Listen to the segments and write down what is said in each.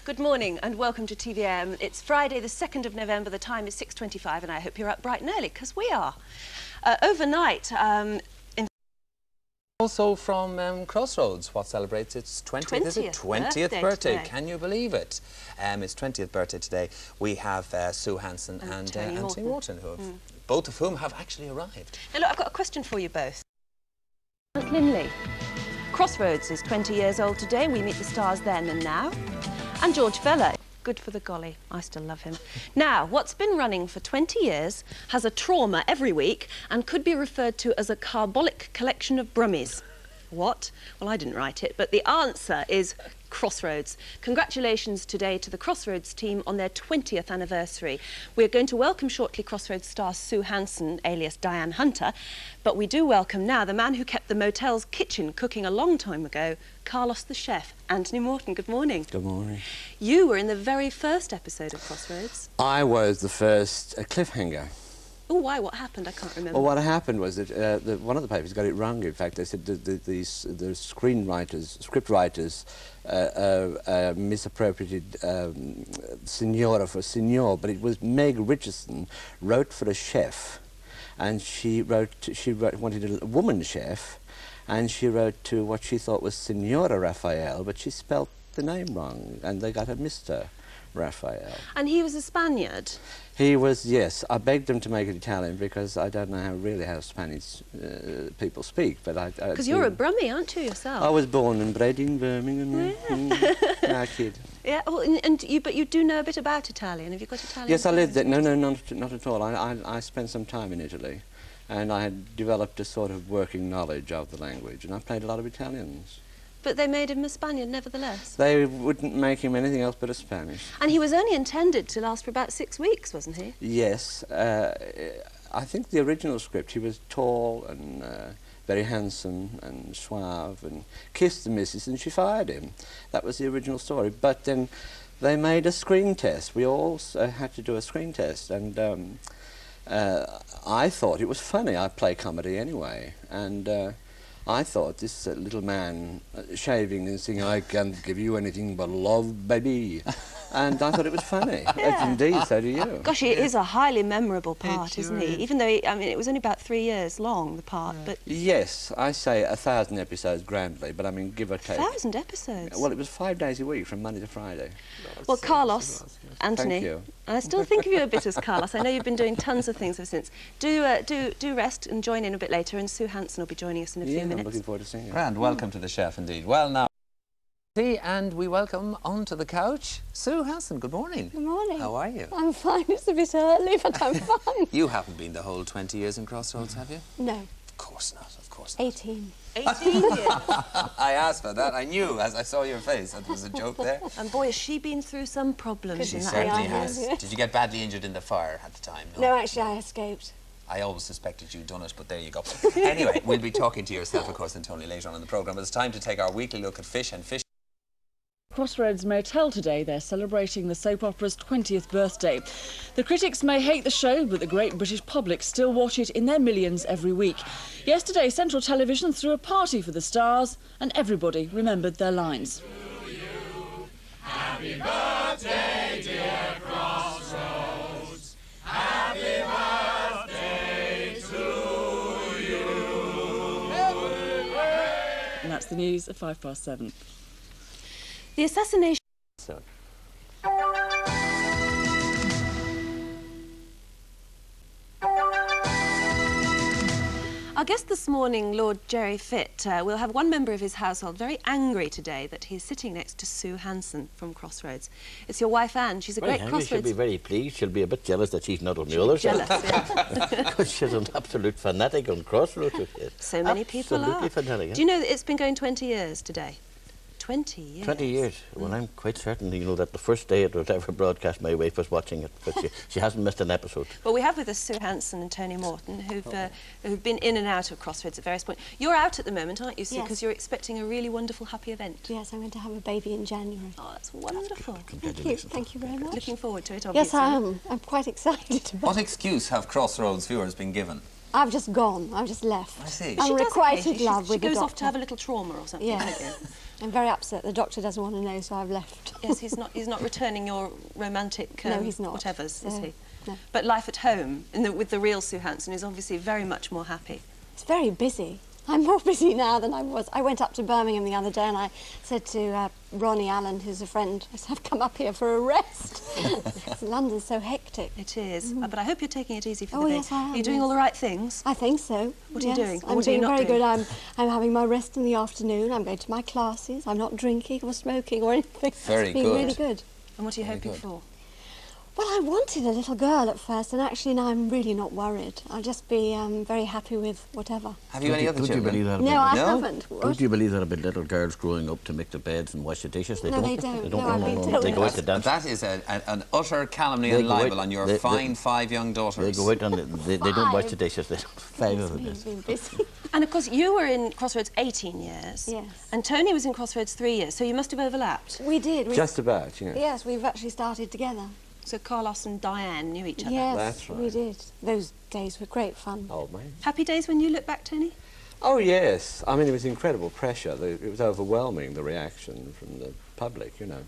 Good morning and welcome to TVAM. It's Friday the 2nd of November, the time is 6:25 and I hope you're up bright and early, because we are. Overnight, Also from Crossroads, what celebrates its 20th, is it? 20th birthday. Can you believe it? Its 20th birthday today. We have Sue Hanson and Tony Morton, who have, both of whom have actually arrived. Now look, I've got a question for you both. Linley. Crossroads is 20 years old today. We meet the stars then and now. And George Vella. Good for the golly. I still love him. Now, what's been running for 20 years has a trauma every week and could be referred to as a carbolic collection of brummies. What? Well, I didn't write it, but the answer is Crossroads. Congratulations today to the Crossroads team on their 20th anniversary. We're going to welcome shortly Crossroads star Sue Hanson, alias Diane Hunter, but we do welcome now the man who kept the motel's kitchen cooking a long time ago, Carlos the chef. Anthony Morton, good morning. Good morning. You were in the very first episode of Crossroads. I was the first cliffhanger. Oh, why? What happened? I can't remember. Well, what happened was that one of the papers got it wrong. In fact, they said the script writers misappropriated Signora for Signor, but it was Meg Richardson wrote for a chef, and she wanted a woman chef, and she wrote to what she thought was Signora Raphael, but she spelt the name wrong, and they got a Mr. Raphael. And he was a Spaniard? He was, yes. I begged them to make it Italian because I don't know really how Spanish people speak, but I... Because you're a Brummie, aren't you, yourself? I was born and bred in Birmingham. Yeah. Kid. Yeah, well, but you do know a bit about Italian. Have you got Italian? Yes, I lived there. No, not at all. I spent some time in Italy, and I had developed a sort of working knowledge of the language, and I played a lot of Italians. But they made him a Spaniard, nevertheless. They wouldn't make him anything else but a Spanish. And he was only intended to last for about 6 weeks, wasn't he? Yes. I think the original script, he was tall and very handsome and suave and kissed the missus and she fired him. That was the original story. But then they made a screen test. We all had to do a screen test, and I thought it was funny. I play comedy anyway, and I thought this little man shaving and singing, "I can't give you anything but love, baby." And I thought it was funny. Yeah. Indeed, so do you. Gosh, it is a highly memorable part, isn't he? Even though, I mean, it was only about 3 years long, the part, but... Yes, I say 1,000 episodes grandly, but I mean, give or take. 1,000 episodes? Well, it was 5 days a week, from Monday to Friday. Well, Carlos, Anthony, thank you. I still think of you a bit as Carlos. I know you've been doing tons of things ever since. Do rest and join in a bit later, and Sue Hanson will be joining us in a few minutes. I'm looking forward to seeing you. Grand, welcome to the chef indeed. Well, now, and we welcome onto the couch Sue Hanson. Good morning. Good morning. How are you? I'm fine. It's a bit early, but I'm fine. You haven't been the whole 20 years in Crossroads, have you? No. Of course not, of course not. 18. 18 years. I asked for that. I knew as I saw your face that there was a joke there. And boy, has she been through some problems She in that certainly 18 has. years. Did you get badly injured in the fire at the time? No, actually, I escaped. I always suspected you'd done it, but there you go. Anyway, we'll be talking to yourself, of course, and Tony later on in the programme. But it's time to take our weekly look at fish and fish. Crossroads Motel today. They're celebrating the soap opera's 20th birthday. The critics may hate the show, but the great British public still watch it in their millions every week. Yesterday, Central Television threw a party for the stars, and everybody remembered their lines. To you, happy birthday, dear Crossroads. Happy birthday to you. And that's the news at 7:05. The assassination... Our guest this morning, Lord Jerry Fitt, will have one member of his household very angry today that he's sitting next to Sue Hanson from Crossroads. It's your wife, Anne. She's a great Crossroads... She'll be very pleased. She'll be a bit jealous that she's not on the other side. Jealous, yeah. Because she's an absolute fanatic on Crossroads. So many people are. Absolutely fanatic. Do you know that it's been going 20 years today? 20 years. 20 years. Well, I'm quite certain, you know, that the first day it was ever broadcast, my wife was watching it, but she hasn't missed an episode. Well, we have with us Sue Hanson and Tony Morton, who've been in and out of Crossroads at various points. You're out at the moment, aren't you, Sue? Because you're expecting a really wonderful, happy event. Yes, I'm going to have a baby in January. Oh, that's wonderful. Thank you. Thank you very much. Looking forward to it, obviously. Yes, I am. I'm quite excited about What excuse have Crossroads viewers been given? I've just gone. I've just left. I see. I'm She does requited occasionally. love with She the goes off doctor. to have a little trauma or something. Yes. I'm very upset. The doctor doesn't want to know, so I've left. Yes, he's not returning your romantic no, he's not. whatevers, is he? No. But life at home with the real Sue Hanson is obviously very much more happy. It's very busy. I'm more busy now than I was. I went up to Birmingham the other day and I said to Ronnie Allen, who's a friend, I said, I've come up here for a rest. London's so hectic. It is. But I hope you're taking it easy for the Oh, baby. yes, I am. Are you doing all the right things? I think so. What are you doing? I'm What are you doing not very doing? good. I'm having my rest in the afternoon. I'm going to my classes. I'm not drinking or smoking or anything. Very It's been good. really good. And what are you Very hoping good. for? Well, I wanted a little girl at first, and actually now I'm really not worried. I'll just be very happy with whatever. Have you any other Don't you children? believe that No, I haven't. Don't you believe that about little girls growing up to make the beds and wash the dishes? No, they don't. No, I've been They told go out that. to dance. That is an utter calumny They and go out- libel on your they- fine 5 young daughters. They go out and they don't wash the dishes. They don't. 5 of them. It's been busy. And of course, you were in Crossroads 18 years. Yes. And Tony was in Crossroads 3 years, so you must have overlapped. We did. Just about, you know. Yes, we've actually started together. So Carlos and Diane knew each other. Yes, That's right. we did. Those days were great fun. Old man. Happy days when you look back, Tony? Oh, yes. I mean, it was incredible pressure. It was overwhelming, the reaction from the public, you know.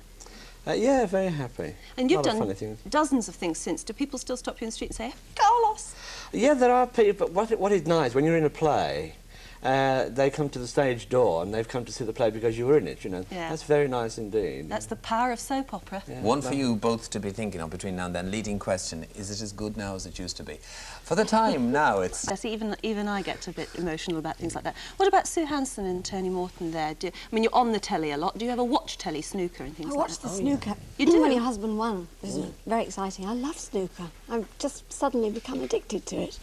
Yeah, very happy. And you've A lot of done funny things. dozens of things since. Do people still stop you in the street and say, Carlos? Yeah, there are people, but what is nice, when you're in a play, they come to the stage door and they've come to see the play because you were in it, you know. Yeah. That's very nice indeed. That's the power of soap opera. Yeah, One for you both to be thinking of between now and then. Leading question, is it as good now as it used to be? For the time now, it's... Yes, even I get a bit emotional about things like that. What about Sue Hanson and Tony Morton there? I mean, you're on the telly a lot. Do you ever watch telly, snooker and things I like watched that? the snooker. You do? When your husband won. It was very exciting. I love snooker. I've just suddenly become addicted to it.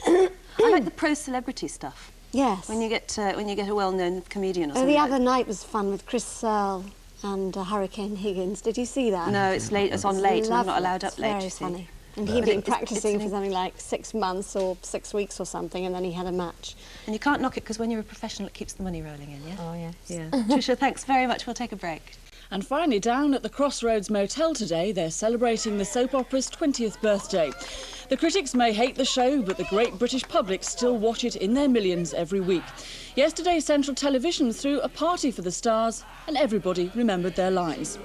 I like the pro-celebrity stuff. Yes. When you get a well-known comedian or Oh, something. the like other night was fun with Chris Searle and Hurricane Higgins. Did you see that? No, it's late. It's on late. And I'm not allowed up It's late. very You see. funny. And he'd But been it's practicing an- for something like 6 months or 6 weeks or something, and then he had a match. And you can't knock it because when you're a professional, it keeps the money rolling in. Yeah. Oh yes. Yeah. Tricia, thanks very much. We'll take a break. And finally, down at the Crossroads Motel today, they're celebrating the soap opera's 20th birthday. The critics may hate the show, but the great British public still watch it in their millions every week. Yesterday, Central Television threw a party for the stars, and everybody remembered their lines.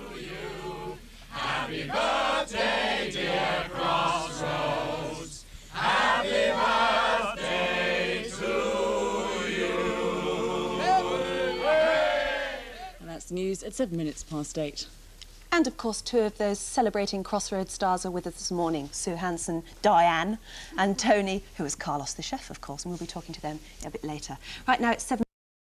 Happy birthday, dear Crossroads. Happy birthday to you. And that's news at 8:07. And of course, two of those celebrating Crossroads stars are with us this morning: Sue Hanson, Diane, and Tony, who is Carlos the chef, of course, and we'll be talking to them a bit later. Right now, it's 7.